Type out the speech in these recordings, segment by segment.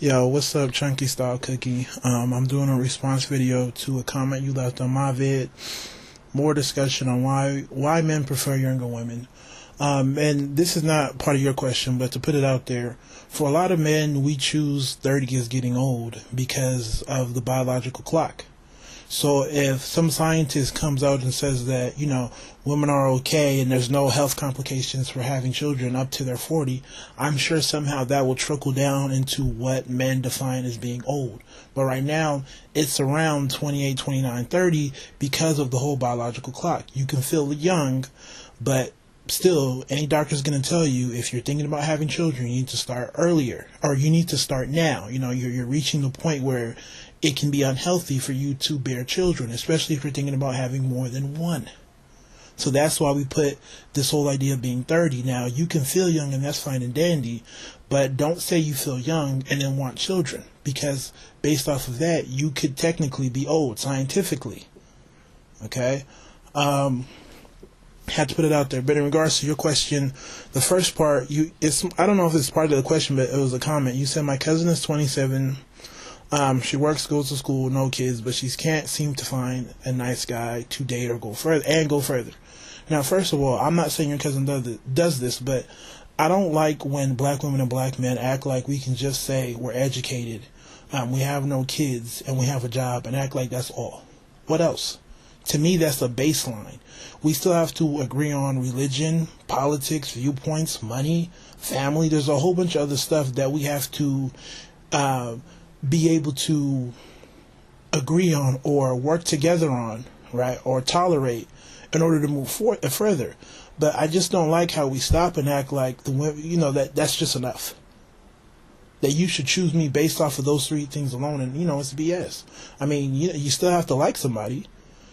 Yo, what's up, Chunky Style Cookie? I'm doing a response video to a comment you left on my vid. More discussion on why men prefer younger women. And this is not part of your question, but to put it out there, for a lot of men, we choose 30 as getting old because of the biological clock. So if some scientist comes out and says that, women are okay and there's no health complications for having children up to their 40, I'm sure somehow that will trickle down into what men define as being old. But right now, it's around 28, 29, 30 because of the whole biological clock. You can feel young, but still, any doctor's going to tell you if you're thinking about having children, you need to start earlier, or you need to start now. You're reaching the point where it can be unhealthy for you to bear children, especially if you're thinking about having more than one. So that's why we put this whole idea of being 30. Now, you can feel young and that's fine and dandy, but don't say you feel young and then want children, because based off of that, you could technically be old scientifically. Okay? Had to put it out there. But in regards to your question, the first part, I don't know if it's part of the question, but it was a comment. You said, my cousin is 27. She works, goes to school, no kids, but she can't seem to find a nice guy to date or go further. Now, first of all, I'm not saying your cousin does this, but I don't like when black women and black men act like we can just say we're educated, we have no kids, and we have a job, and act like that's all. What else? To me, that's a baseline. We still have to agree on religion, politics, viewpoints, money, family. There's a whole bunch of other stuff that we have to be able to agree on or work together on, right? Or tolerate in order to move further. But I just don't like how we stop and act like the women, that's just enough. That you should choose me based off of those three things alone, and it's BS. I mean, you still have to like somebody.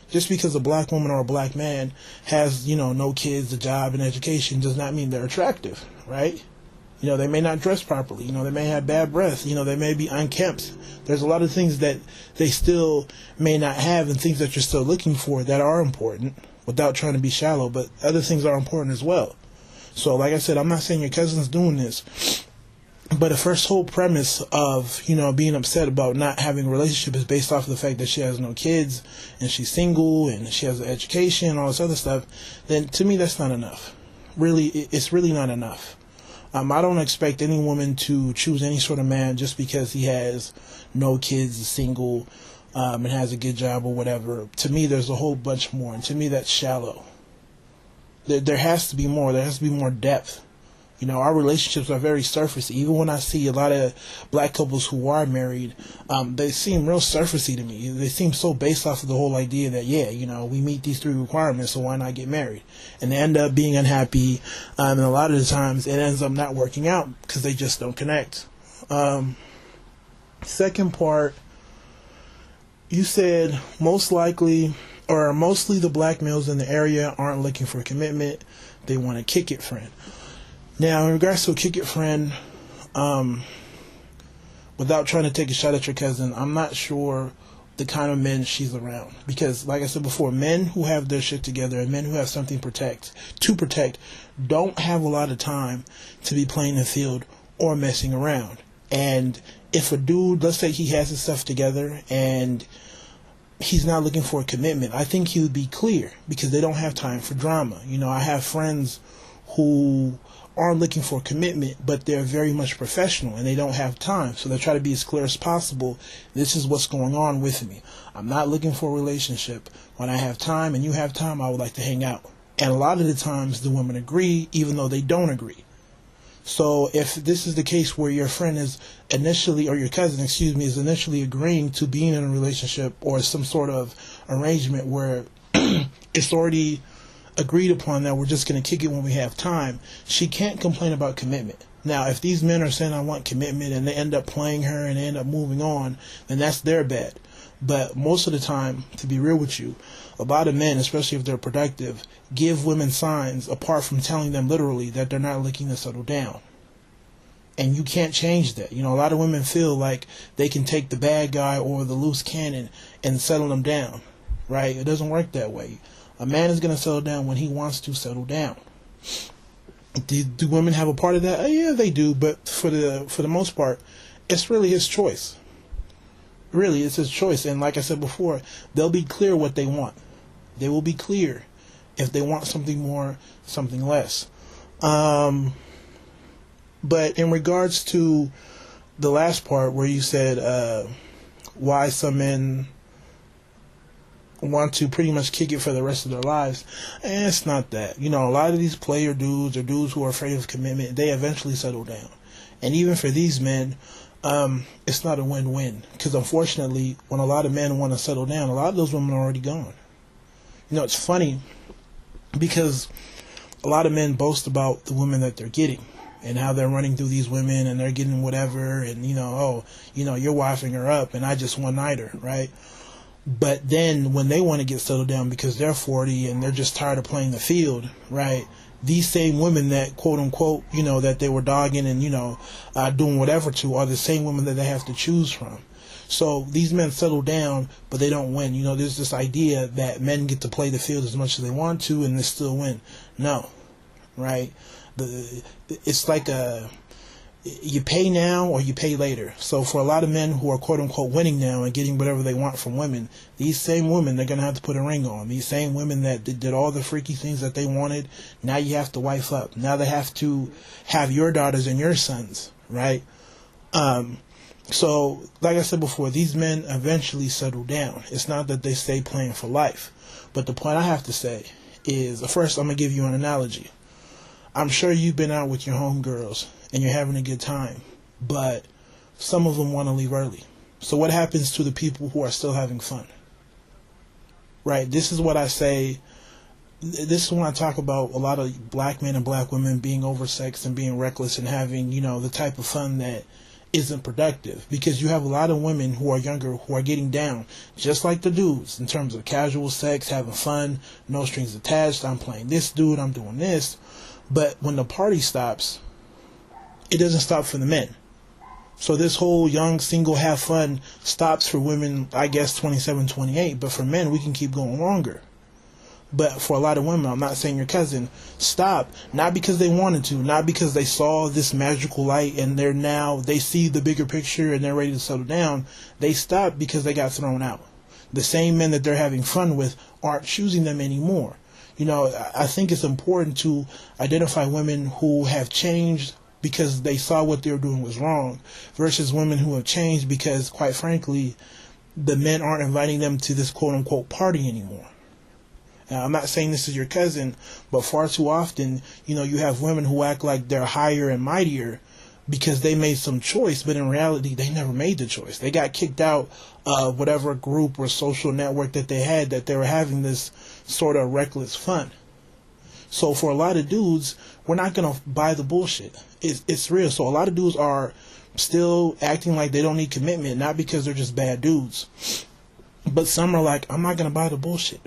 Just because a black woman or a black man has, no kids, a job, and education does not mean they're attractive, right? They may not dress properly. They may have bad breath. They may be unkempt. There's a lot of things that they still may not have, and things that you're still looking for that are important, without trying to be shallow, but other things are important as well. So, like I said, I'm not saying your cousin's doing this, but the first whole premise of, being upset about not having a relationship is based off of the fact that she has no kids, and she's single, and she has an education, and all this other stuff, then to me that's not enough. Really, it's really not enough. I don't expect any woman to choose any sort of man just because he has no kids, is single, and has a good job or whatever. To me, there's a whole bunch more, and to me, that's shallow. There has to be more. There has to be more depth. Our relationships are very surface. Even when I see a lot of black couples who are married, they seem real surfacey to me. They seem so based off of the whole idea that, we meet these three requirements, so why not get married? And they end up being unhappy, and a lot of the times it ends up not working out because they just don't connect. Second part, you said mostly the black males in the area aren't looking for a commitment. They want a kick it friend. Now, in regards to a kick it friend, without trying to take a shot at your cousin, I'm not sure the kind of men she's around. Because, like I said before, men who have their shit together and men who have something to protect don't have a lot of time to be playing the field or messing around. And if a dude, let's say he has his stuff together and he's not looking for a commitment, I think he would be clear because they don't have time for drama. I have friends who aren't looking for commitment, but they're very much professional and they don't have time, so they try to be as clear as possible. This is what's going on with me. I'm not looking for a relationship. When I have time and you have time, I would like to hang out. And a lot of the times the women agree, even though they don't agree. So if this is the case where your friend is initially, or your cousin, is initially agreeing to being in a relationship or some sort of arrangement where it's already agreed upon that we're just going to kick it when we have time, she can't complain about commitment. Now, if these men are saying I want commitment and they end up playing her and they end up moving on, then that's their bad. But most of the time, to be real with you, a lot of men, especially if they're productive, give women signs apart from telling them literally that they're not looking to settle down. And you can't change that. A lot of women feel like they can take the bad guy or the loose cannon and settle them down, right? It doesn't work that way. A man is going to settle down when he wants to settle down. Do women have a part of that? Yeah, they do, but for the most part, it's really his choice. Really, it's his choice. And like I said before, they'll be clear what they want. They will be clear if they want something more, something less. But in regards to the last part where you said why some men want to pretty much kick it for the rest of their lives, it's not that. You know, a lot of these player dudes or dudes who are afraid of commitment, they eventually settle down. And even for these men, it's not a win-win. Because unfortunately, when a lot of men want to settle down, a lot of those women are already gone. You know, it's funny because a lot of men boast about the women that they're getting and how they're running through these women and they're getting whatever and, you know, oh, you know, you're wifing her up and I just one-night her, right? But then when they want to get settled down because they're 40 and they're just tired of playing the field, right? These same women that, quote unquote, you know, that they were dogging and, you know, doing whatever to are the same women that they have to choose from. So these men settle down, but they don't win. You know, there's this idea that men get to play the field as much as they want to and they still win. No, right? It's like you pay now or you pay later. So for a lot of men who are quote unquote winning now and getting whatever they want from women, these same women they're going to have to put a ring on. These same women that did all the freaky things that they wanted, now you have to wife up. Now they have to have your daughters and your sons, right? So like I said before, these men eventually settle down. It's not that they stay playing for life. But the point I have to say is, first I'm going to give you an analogy. I'm sure you've been out with your homegirls and you're having a good time, but some of them want to leave early. So what happens to the people who are still having fun? Right? This is what I say. This is when I talk about a lot of black men and black women being oversexed and being reckless and having, you know, the type of fun that isn't productive. Because you have a lot of women who are younger who are getting down, just like the dudes, in terms of casual sex, having fun, no strings attached. I'm playing this dude, I'm doing this. But when the party stops, it doesn't stop for the men. So this whole young, single, have fun stops for women, I guess, 27, 28. But for men, we can keep going longer. But for a lot of women, I'm not saying your cousin, stop. Not because they wanted to, not because they saw this magical light and they see the bigger picture and they're ready to settle down. They stop because they got thrown out. The same men that they're having fun with aren't choosing them anymore. You know, I think it's important to identify women who have changed because they saw what they were doing was wrong versus women who have changed because, quite frankly, the men aren't inviting them to this quote-unquote party anymore. Now, I'm not saying this is your cousin, but far too often, you know, you have women who act like they're higher and mightier because they made some choice, but in reality, they never made the choice. They got kicked out of whatever group or social network that they had that they were having this sort of reckless fun. So for a lot of dudes, we're not going to buy the bullshit. It's real. So a lot of dudes are still acting like they don't need commitment, not because they're just bad dudes. But some are like, I'm not going to buy the bullshit.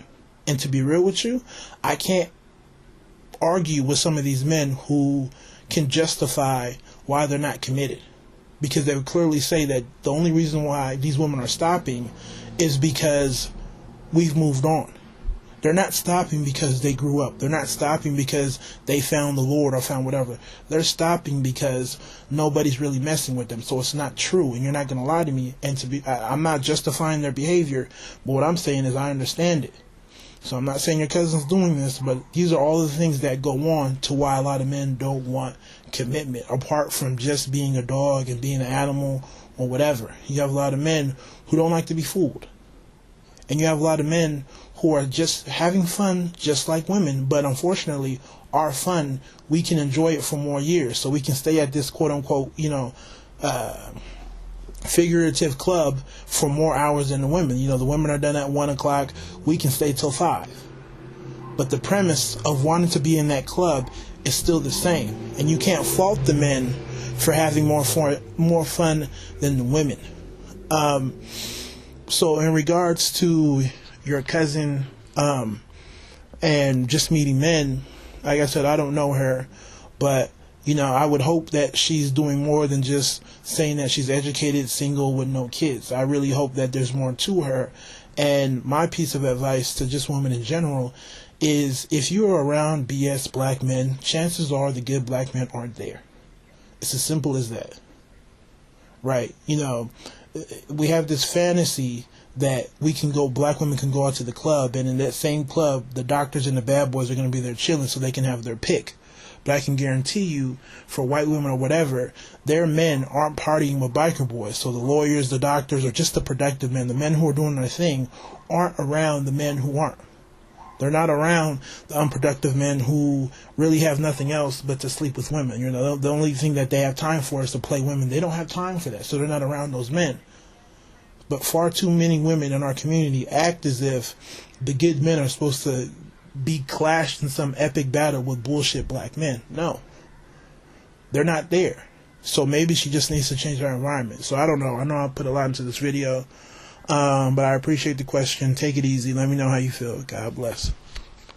And to be real with you, I can't argue with some of these men who can justify why they're not committed. Because they would clearly say that the only reason why these women are stopping is because we've moved on. They're not stopping because they grew up. They're not stopping because they found the Lord or found whatever. They're stopping because nobody's really messing with them. So it's not true, and you're not going to lie to me. And I'm not justifying their behavior, but what I'm saying is I understand it. So I'm not saying your cousin's doing this, but these are all the things that go on to why a lot of men don't want commitment, apart from just being a dog and being an animal or whatever. You have a lot of men who don't like to be fooled. And you have a lot of men who are just having fun just like women, but unfortunately our fun, we can enjoy it for more years. So we can stay at this quote-unquote, figurative club for more hours than the women. You know, the women are done at 1 o'clock. We can stay till 5. But the premise of wanting to be in that club is still the same. And you can't fault the men for having more fun than the women. So in regards to your cousin and just meeting men, like I said, I don't know her, but I would hope that she's doing more than just saying that she's educated, single, with no kids. I really hope that there's more to her. And my piece of advice to just women in general is, if you're around BS black men, chances are the good black men aren't there. It's as simple as that. right? You know, we have this fantasy that black women can go out to the club, and in that same club, the doctors and the bad boys are going to be there chilling so they can have their pick. But I can guarantee you, for white women or whatever, their men aren't partying with biker boys. So the lawyers, the doctors, or just the productive men, the men who are doing their thing, aren't around the men who aren't. They're not around the unproductive men who really have nothing else but to sleep with women. You know, the only thing that they have time for is to play women. They don't have time for that, so they're not around those men. But far too many women in our community act as if the good men are supposed to be clashed in some epic battle with bullshit black men. No. They're not there. So maybe she just needs to change her environment. So I don't know. I know I put a lot into this video. But I appreciate the question. Take it easy. Let me know how you feel. God bless.